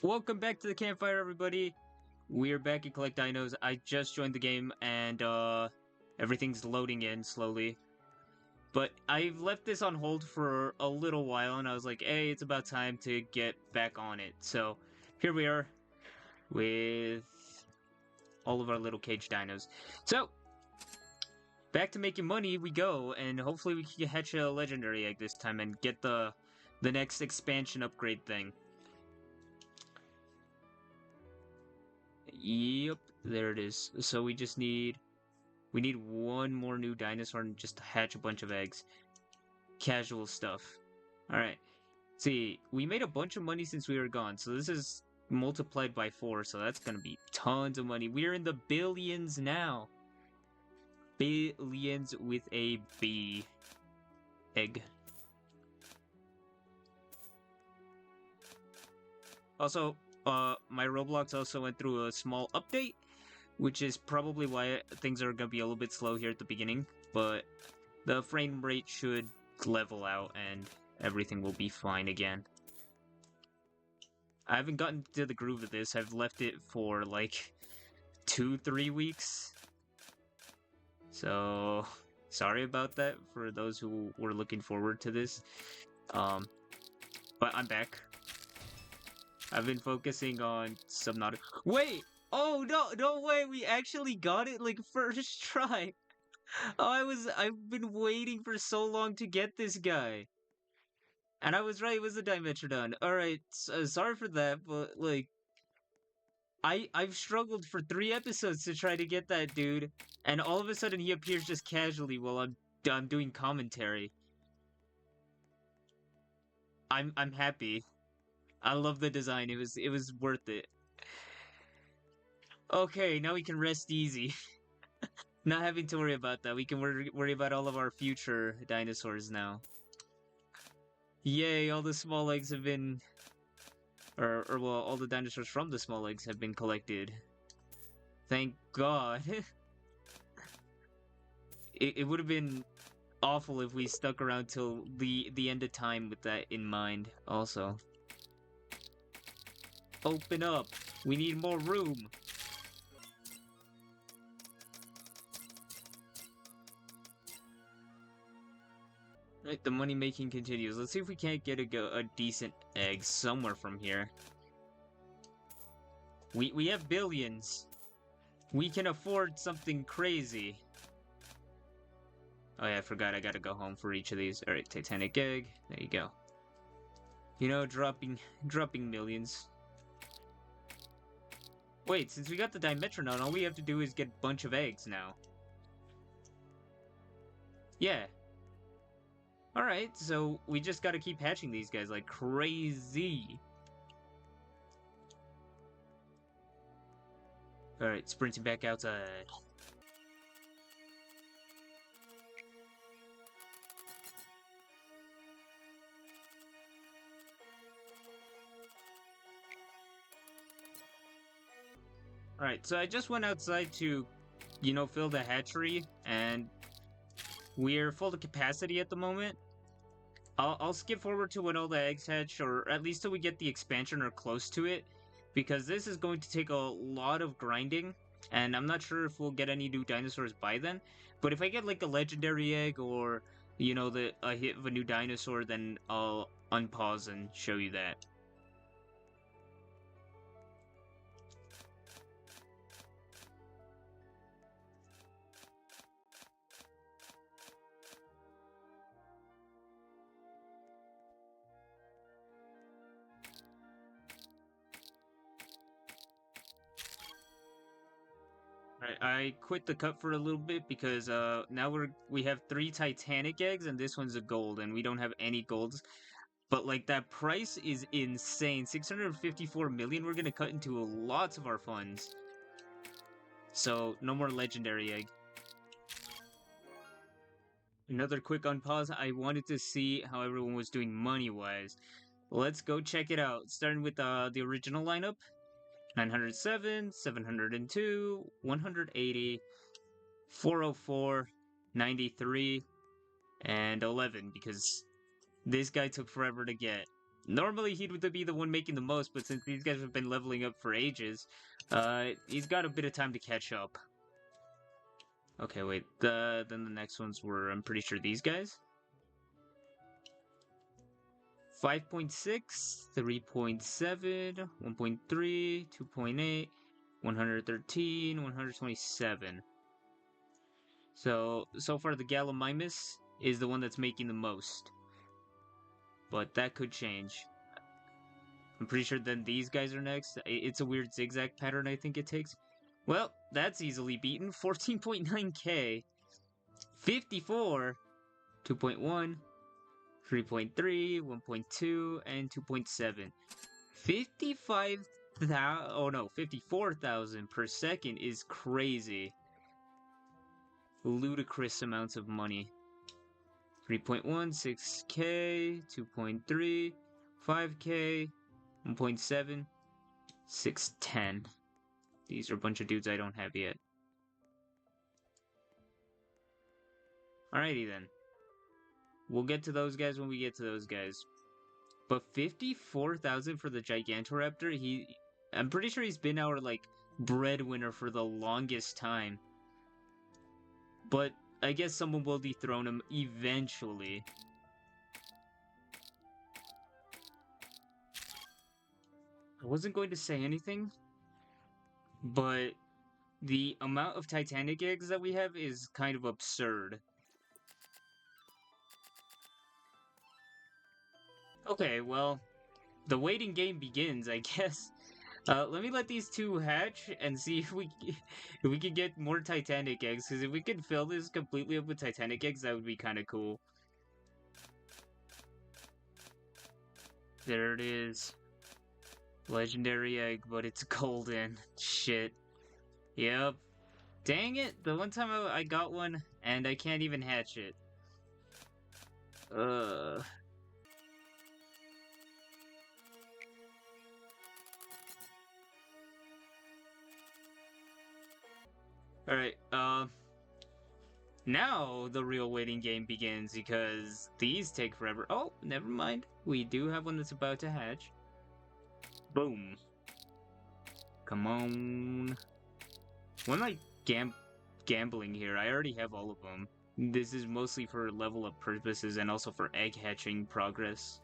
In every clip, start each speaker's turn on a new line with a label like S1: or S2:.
S1: Welcome back to the campfire, everybody. We're back in Collect Dinos. I just joined the game, and everything's loading in slowly. But I've left this on hold for a little while, and I was like, hey, it's about time to get back on it. So here we are with all of our little cage dinos. So back to making money we go, and hopefully we can hatch a legendary egg this time and get the next expansion upgrade thing. Yep, there it is. So we need one more new dinosaur and just hatch a bunch of eggs. Casual stuff. Alright. See, we made a bunch of money since we were gone, so this is multiplied by 4, so that's gonna be tons of money. We're in the billions now. Billions with a B. Egg. Also, my Roblox also went through a small update, which is probably why things are going to be a little bit slow here at the beginning, but the frame rate should level out and everything will be fine again. I haven't gotten to the groove of this. I've left it for like 2-3 weeks. So, sorry about that for those who were looking forward to this. But I'm back. I've been focusing on Subnautica. Wait! Oh no, no way! We actually got it like first try. Oh, I've been waiting for so long to get this guy. And I was right, it was a Dimetrodon. Alright, sorry for that, but like I've struggled for 3 episodes to try to get that dude, and all of a sudden he appears just casually while I'm doing commentary. I'm happy. I love the design. It was worth it. Okay, now we can rest easy. Not having to worry about that. We can worry about all of our future dinosaurs now. Yay, all the small eggs have been... Or well, all the dinosaurs from the small eggs have been collected. Thank God. It would have been awful if we stuck around till the end of time with that in mind, also. Open up! We need more room! Right, the money making continues. Let's see if we can't get a decent egg somewhere from here. We have billions. We can afford something crazy. Oh yeah, I forgot I gotta go home for each of these. Alright, Titanic egg. There you go. You know, dropping millions. Wait, since we got the Dimetrodon, all we have to do is get a bunch of eggs now. Yeah. Alright, so we just gotta keep hatching these guys like crazy. Alright, sprinting back outside. Alright, so I just went outside to, you know, fill the hatchery, and we're full to capacity at the moment. I'll skip forward to when all the eggs hatch, or at least till we get the expansion or close to it, because this is going to take a lot of grinding, and I'm not sure if we'll get any new dinosaurs by then. But if I get like a legendary egg or, you know, a hit of a new dinosaur, then I'll unpause and show you that. I quit the cup for a little bit because now we have 3 Titanic eggs and this one's a gold and we don't have any golds. But like that price is insane. 654 million. We're gonna cut into lots of our funds. So no more legendary egg. Another quick unpause. I wanted to see how everyone was doing money-wise. Let's go check it out. Starting with the original lineup. 907, 702, 180, 404, 93, and 11, because this guy took forever to get. Normally he would be the one making the most, but since these guys have been leveling up for ages, he's got a bit of time to catch up. Okay, wait. Then the next ones were, I'm pretty sure, these guys. 5.6, 3.7, 1.3, 2.8, 113, 127. So far the Gallimimus is the one that's making the most. But that could change. I'm pretty sure then these guys are next. It's a weird zigzag pattern I think it takes. Well, that's easily beaten. 14.9k. 54, 2.1, 3.3, 1.2, and 2.7. 55,000, oh no, 54,000 per second is crazy. Ludicrous amounts of money. 3.1, 6k, 2.3, 5k, 1.7, 610. These are a bunch of dudes I don't have yet. Alrighty then. We'll get to those guys when we get to those guys. But 54,000 for the Gigantoraptor, I'm pretty sure he's been our, like, breadwinner for the longest time. But I guess someone will dethrone him eventually. I wasn't going to say anything, but the amount of Titanic eggs that we have is kind of absurd. Okay, well, the waiting game begins, I guess. Let me let these two hatch and see if we can get more Titanic eggs. Because if we could fill this completely up with Titanic eggs, that would be kind of cool. There it is. Legendary egg, but it's golden. Shit. Yep. Dang it! The one time I got one, and I can't even hatch it. Alright, now the real waiting game begins because these take forever. Oh, never mind. We do have one that's about to hatch. Boom. Come on. Why am I gambling here? I already have all of them. This is mostly for level up purposes and also for egg hatching progress.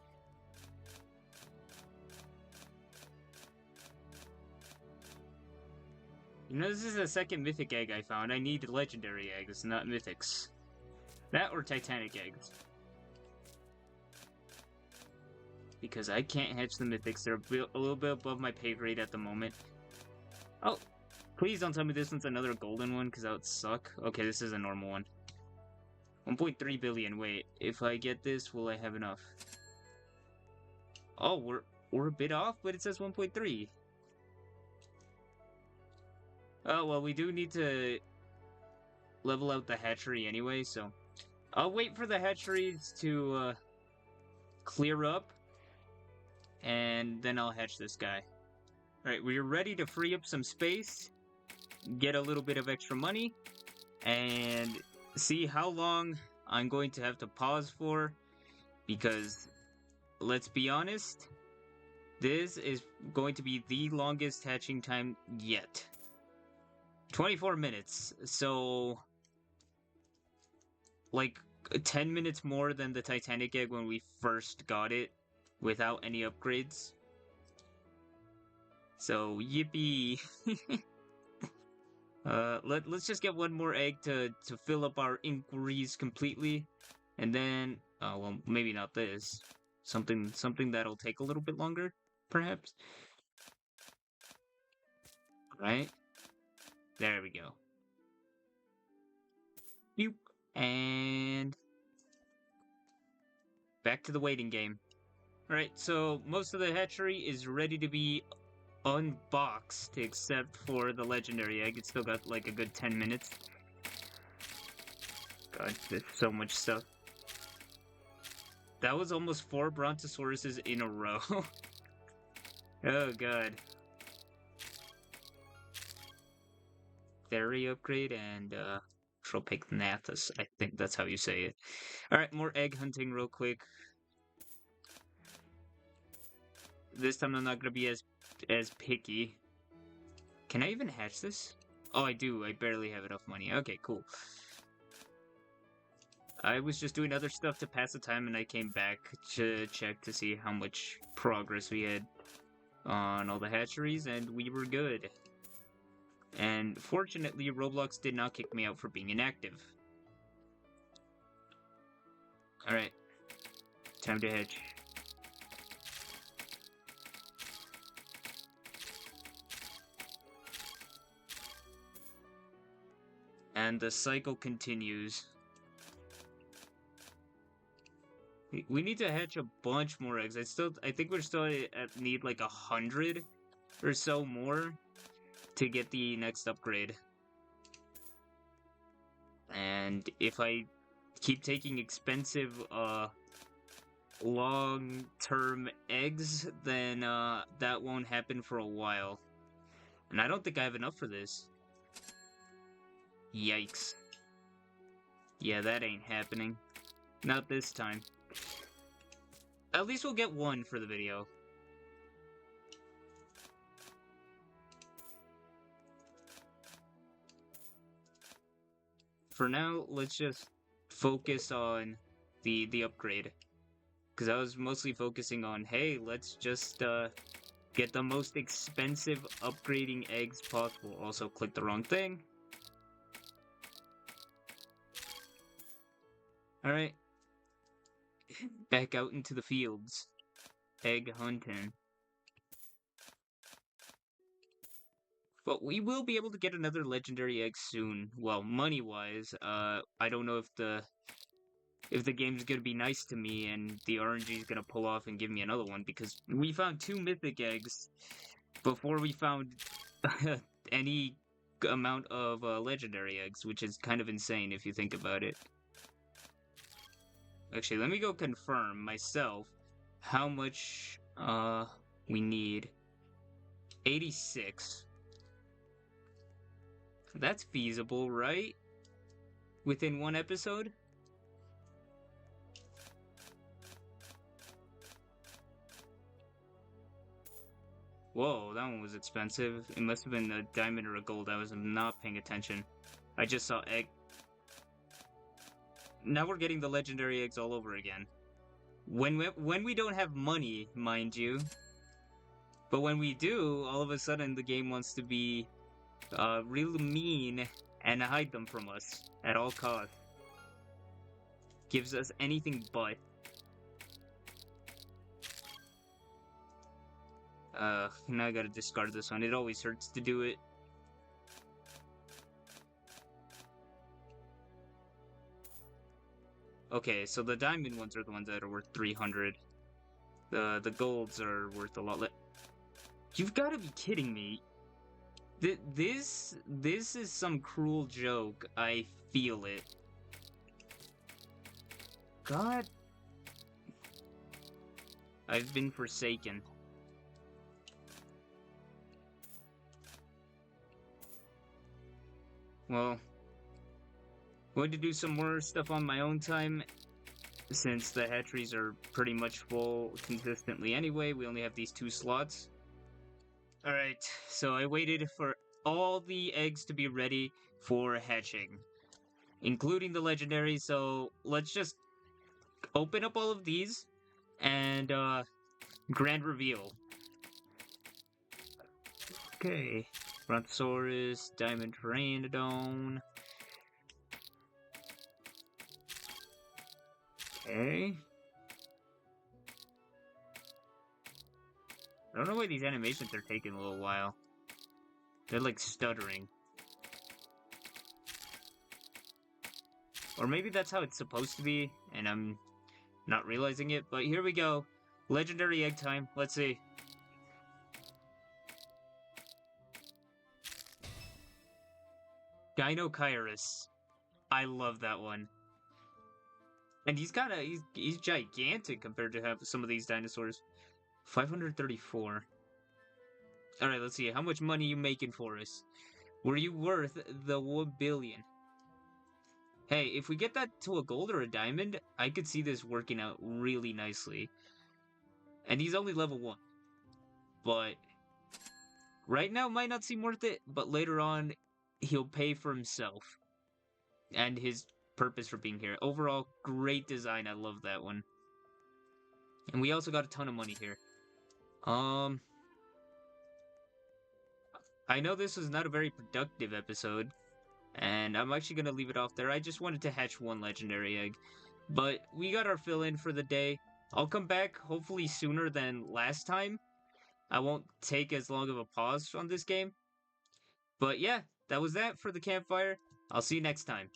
S1: You know, this is the second mythic egg I found. I need legendary eggs, not mythics. That or Titanic eggs. Because I can't hatch the mythics. They're a little bit above my pay grade at the moment. Oh, please don't tell me this one's another golden one, because that would suck. Okay, this is a normal one. 1.3 billion. Wait, if I get this, will I have enough? Oh, we're a bit off, but it says 1.3. Oh, well, we do need to level out the hatchery anyway, so I'll wait for the hatcheries to clear up, and then I'll hatch this guy. Alright, we're ready to free up some space, get a little bit of extra money, and see how long I'm going to have to pause for, because, let's be honest, this is going to be the longest hatching time yet. 24 minutes, so like 10 minutes more than the Titanic egg when we first got it without any upgrades. So, yippee! Let's just get one more egg to fill up our inquiries completely, and then, oh well, maybe not this. Something that'll take a little bit longer, perhaps. Right? There we go. Boop. And back to the waiting game. Alright, so most of the hatchery is ready to be unboxed, except for the legendary egg. It's still got like a good 10 minutes. God, there's so much stuff. That was almost 4 Brontosauruses in a row. Oh god. Theory upgrade and Tropicnathus, I think that's how you say it. Alright, more egg hunting real quick. this time I'm not gonna be as picky. Can I even hatch this? Oh, I do. I barely have enough money. Okay, cool. I was just doing other stuff to pass the time, and I came back to check to see how much progress we had on all the hatcheries, and we were good. And fortunately, Roblox did not kick me out for being inactive. Alright, time to hatch. And the cycle continues. We need to hatch a bunch more eggs. I think we're still at need like 100 or so more to get the next upgrade. And if I keep taking expensive, long-term eggs, then, that won't happen for a while. And I don't think I have enough for this. Yikes. Yeah, that ain't happening. Not this time. At least we'll get one for the video. For now, let's just focus on the upgrade. Because I was mostly focusing on, hey, let's just, get the most expensive upgrading eggs possible. Also, click the wrong thing. Alright. Back out into the fields. Egg hunting. But we will be able to get another legendary egg soon. Well, money-wise, I don't know if the game's gonna be nice to me and the RNG's gonna pull off and give me another one, because we found 2 mythic eggs before we found any amount of legendary eggs, which is kind of insane if you think about it. Actually, let me go confirm myself how much we need. 86. That's feasible, right? Within one episode? Whoa, that one was expensive. It must have been a diamond or a gold. I was not paying attention. I just saw egg. Now we're getting the legendary eggs all over again. When we don't have money, mind you. But when we do, all of a sudden the game wants to be real mean and hide them from us at all costs. Gives us anything but. Now I gotta discard this one. It always hurts to do it. Okay, so the diamond ones are the ones that are worth 300. The golds are worth a lot less. You've got to be kidding me. This is some cruel joke. I feel it. God. I've been forsaken. Well, going to do some more stuff on my own time, since the hatcheries are pretty much full consistently anyway. We only have these 2 slots. Alright, so I waited for all the eggs to be ready for hatching, including the legendary, so let's just open up all of these, and, grand reveal. Okay, Brontosaurus, Diamond Pteranodon. Okay. I don't know why these animations are taking a little while. They're like stuttering. Or maybe that's how it's supposed to be, and I'm not realizing it, but here we go. Legendary egg time. Let's see. Dino Kairos. I love that one. And he's gigantic compared to have some of these dinosaurs. 534. Alright, let's see. How much money you making for us? Were you worth the 1 billion? Hey, if we get that to a gold or a diamond, I could see this working out really nicely. And he's only level 1. but right now might not seem worth it, but later on, he'll pay for himself and his purpose for being here. Overall, great design. I love that one. And we also got a ton of money here. Um, I know this was not a very productive episode, and I'm actually going to leave it off there. I just wanted to hatch one legendary egg. But we got our fill in for the day. I'll come back hopefully sooner than last time. I won't take as long of a pause on this game. But yeah, that was that for the campfire. I'll see you next time.